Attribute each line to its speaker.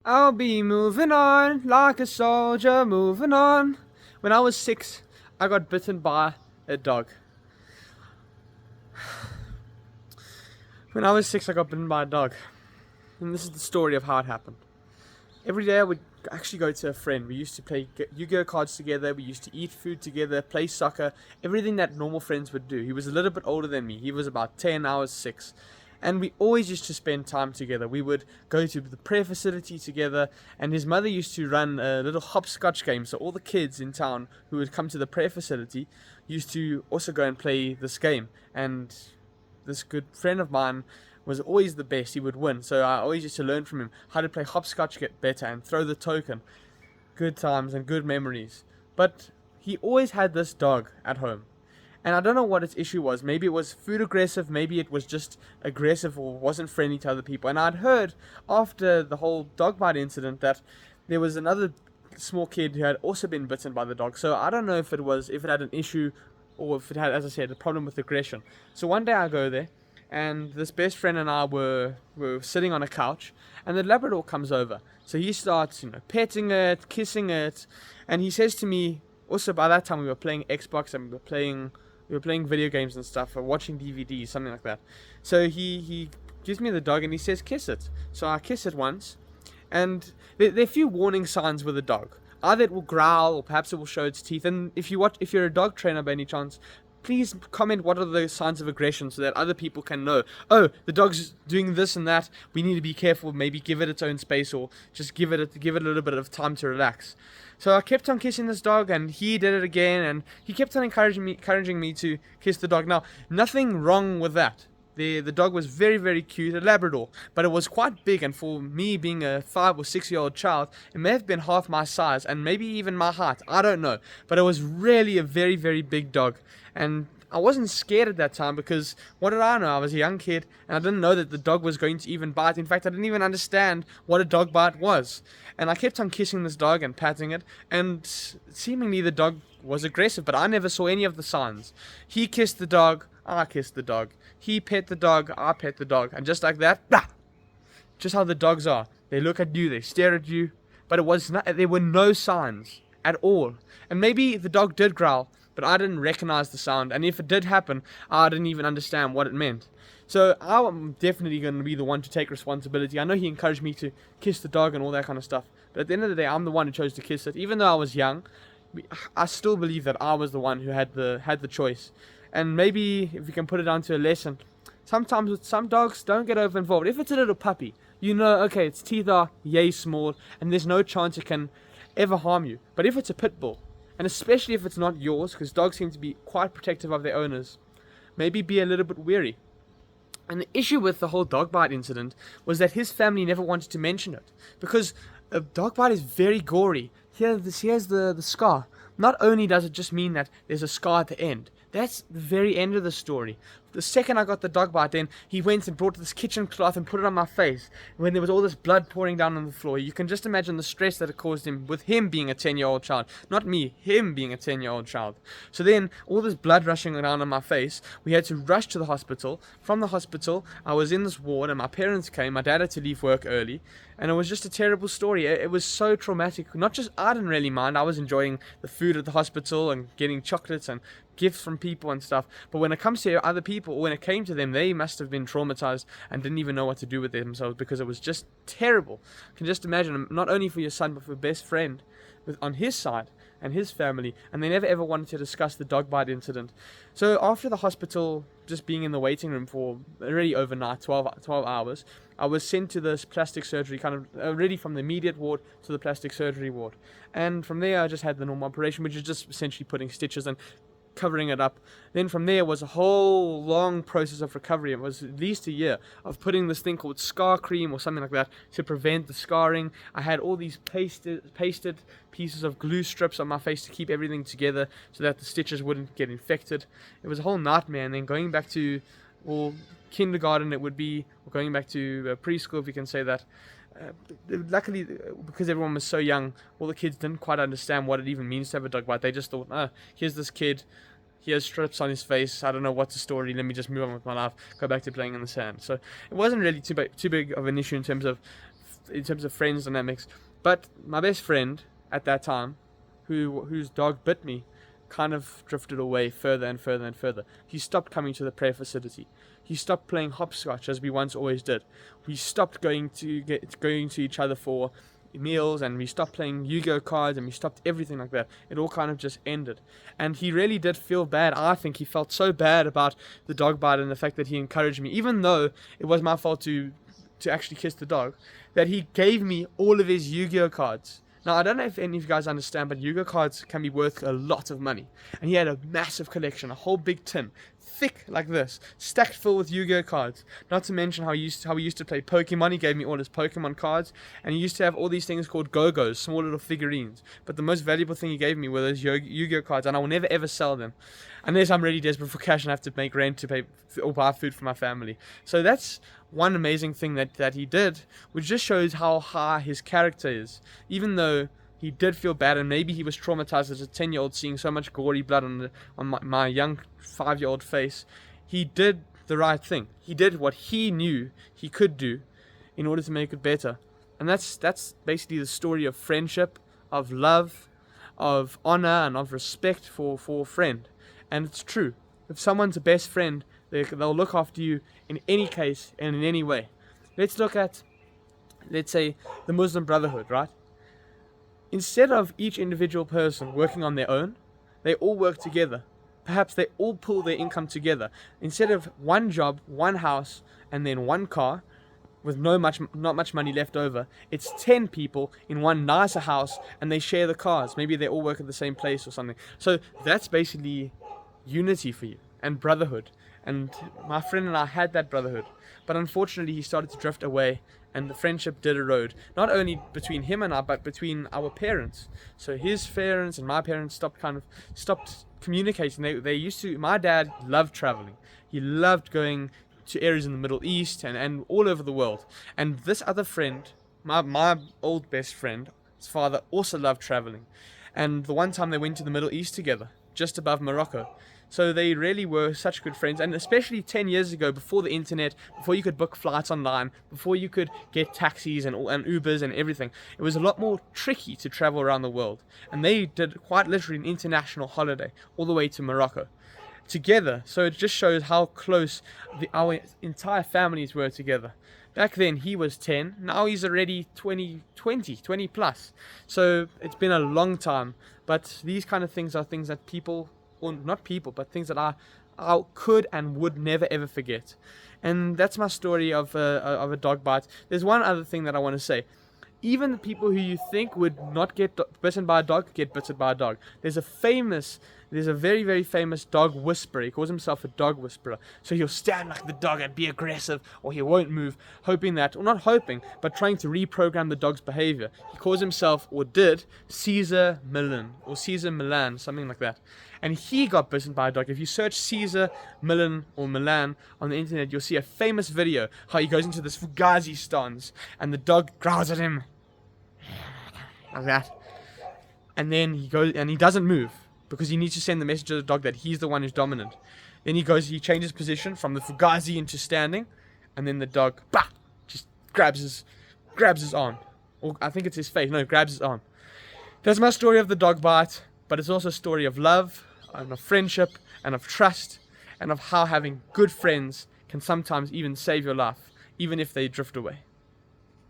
Speaker 1: I'll be moving on like a soldier moving on. When I was 6, I got bitten by a dog. When I was 6, I got bitten by a dog. And this is the story of how it happened. Every day I would actually go to a friend. We used to play Yu-Gi-Oh cards together. We used to eat food together, play soccer, everything that normal friends would do. He was a little bit older than me. He was about 10, I was 6. And we always used to spend time together. We would go to the prayer facility together, and his mother used to run a little hopscotch game. So all the kids in town who would come to the prayer facility used to also go and play this game. And this good friend of mine was always the best. He would win. So I always used to learn from him how to play hopscotch, get better, and throw the token. Good times and good memories. But he always had this dog at home. And I don't know what its issue was. Maybe it was food aggressive, maybe it was just aggressive or wasn't friendly to other people. And I'd heard after the whole dog bite incident that there was another small kid who had also been bitten by the dog. So I don't know if it had an issue or if it had, as I said, a problem with aggression. So one day I go there, and this best friend and I were sitting on a couch, and the Labrador comes over. So he starts, petting it, kissing it, and he says to me. Also, by that time we were playing Xbox and we were playing video games and stuff, or watching DVDs, something like that. So he gives me the dog and he says, "Kiss it." So I kiss it once, and there are a few warning signs with a dog. Either it will growl, or perhaps it will show its teeth. And if you're a dog trainer by any chance, please comment what are the signs of aggression so that other people can know. Oh, the dog's doing this and that. We need to be careful. Maybe give it its own space, or just give it a little bit of time to relax. So I kept on kissing this dog, and he did it again, and he kept on encouraging me to kiss the dog. Now, nothing wrong with that. The dog was very, very cute, a Labrador, but it was quite big, and for me being a 5 or 6-year-old child, it may have been half my size, and maybe even my height, I don't know, but it was really a very, very big dog, and I wasn't scared at that time because what did I know? I was a young kid and I didn't know that the dog was going to even bite. In fact, I didn't even understand what a dog bite was. And I kept on kissing this dog and patting it, and seemingly the dog was aggressive, but I never saw any of the signs. He kissed the dog, I kissed the dog. He pet the dog, I pet the dog. And just like that, bah! Just how the dogs are. They look at you, they stare at you, but there were no signs at all. And maybe the dog did growl, but I didn't recognize the sound, and if it did happen, I didn't even understand what it meant. So I'm definitely going to be the one to take responsibility. I know he encouraged me to kiss the dog and all that kind of stuff, but at the end of the day, I'm the one who chose to kiss it. Even though I was young, I still believe that I was the one who had the choice. And maybe if we can put it down to a lesson, sometimes with some dogs, don't get over involved. If it's a little puppy, okay, its teeth are yay small, and there's no chance it can ever harm you. But if it's a pit bull, and especially if it's not yours, because dogs seem to be quite protective of their owners, maybe be a little bit wary. And the issue with the whole dog bite incident was that his family never wanted to mention it, because a dog bite is very gory. Here's the scar. Not only does it just mean that there's a scar at the end, that's the very end of the story. The second I got the dog bite, then he went and brought this kitchen cloth and put it on my face when there was all this blood pouring down on the floor. You can just imagine the stress that it caused him, with him being a 10-year-old child. Not me, him being a 10-year-old child. So then, all this blood rushing down on my face, we had to rush to the hospital. From the hospital, I was in this ward and my parents came. My dad had to leave work early, and it was just a terrible story. It was so traumatic. Not just I didn't really mind. I was enjoying the food at the hospital and getting chocolates and gifts from people and stuff, but when it comes to other people, when it came to them, they must have been traumatized and didn't even know what to do with themselves, because it was just terrible. You can just imagine, not only for your son but for your best friend on his side and his family, and they never ever wanted to discuss the dog bite incident. So after the hospital, just being in the waiting room for already overnight, 12 hours, I was sent to this plastic surgery, kind of already from the immediate ward to the plastic surgery ward, and from there I just had the normal operation, which is just essentially putting stitches and covering it up. Then from there was a whole long process of recovery. It was at least a year of putting this thing called scar cream or something like that to prevent the scarring. I had all these pasted pieces of glue strips on my face to keep everything together so that the stitches wouldn't get infected. It was a whole nightmare. And then going back to kindergarten, it would be, or going back to preschool, if you can say that. Luckily, because everyone was so young, all the kids didn't quite understand what it even means to have a dog bite. They just thought, here's this kid, he has strips on his face, I don't know what's the story, let me just move on with my life, go back to playing in the sand. So it wasn't really too big of an issue in terms of in terms of friends dynamics. But my best friend at that time, whose dog bit me, kind of drifted away further and further and further. He stopped coming to the prayer facility. He stopped playing hopscotch as we once always did. We stopped going to each other for meals, and we stopped playing Yu-Gi-Oh cards, and we stopped everything like that. It all kind of just ended. And he really did feel bad. I think he felt so bad about the dog bite and the fact that he encouraged me, even though it was my fault to actually kiss the dog, that he gave me all of his Yu-Gi-Oh cards. Now, I don't know if any of you guys understand, but Yu-Gi-Oh cards can be worth a lot of money. And he had a massive collection, a whole big tin, thick like this, stacked full with Yu-Gi-Oh cards. Not to mention how we used to play Pokemon. He gave me all his Pokemon cards. And he used to have all these things called Go-Go's, small little figurines. But the most valuable thing he gave me were those Yu-Gi-Oh cards, and I will never ever sell them. Unless I'm really desperate for cash and have to make rent to pay or buy food for my family. So that's one amazing thing that he did, which just shows how high his character is. Even though he did feel bad, and maybe he was traumatized as a 10-year-old seeing so much gory blood on my young 5-year-old face, he did the right thing. He did what he knew he could do in order to make it better. And that's basically the story of friendship, of love, of honor, and of respect for a friend. And it's true. If someone's a best friend, they'll look after you in any case and in any way. Let's look at, let's say, the Muslim Brotherhood, right? Instead of each individual person working on their own, they all work together. Perhaps they all pull their income together. Instead of one job, one house, and then one car, with not much money left over, it's 10 people in one nicer house, and they share the cars. Maybe they all work at the same place or something. So that's basically unity for you, and brotherhood. And my friend and I had that brotherhood, but unfortunately he started to drift away, and the friendship did erode, not only between him and I, but between our parents. So his parents and my parents stopped communicating. They used to. My dad loved traveling. He loved going to areas in the Middle East and all over the world. And this other friend, my old best friend, his father also loved traveling. And the one time they went to the Middle East together, just above Morocco. So they really were such good friends, and especially 10 years ago, before the internet, before you could book flights online, before you could get taxis and Ubers and everything, it was a lot more tricky to travel around the world. And they did quite literally an international holiday all the way to Morocco together. So it just shows how close our entire families were together. Back then he was 10, now he's already 20 plus. So it's been a long time, but these kind of things are things that people, or not people, but things that I could and would never ever forget. And that's my story of a dog bite. There's one other thing that I want to say. Even the people who you think would not get bitten by a dog get bitten by a dog. There's a very, very famous dog whisperer. He calls himself a dog whisperer. So he'll stand like the dog and be aggressive, or he won't move, hoping that, or not hoping, but trying to reprogram the dog's behavior. He calls himself, or did, Caesar Milan, or Caesar Milan, something like that. And he got bitten by a dog. If you search Caesar Milan or Milan on the internet, you'll see a famous video how he goes into this Fugazi stance, and the dog growls at him like that. And then he goes, and he doesn't move, because he needs to send the message to the dog that he's the one who's dominant. Then he changes position from the Fugazi into standing, and then the dog, just grabs his arm. Or I think it's his face. No, grabs his arm. That's my story of the dog bite, but it's also a story of love, and of friendship, and of trust, and of how having good friends can sometimes even save your life, even if they drift away.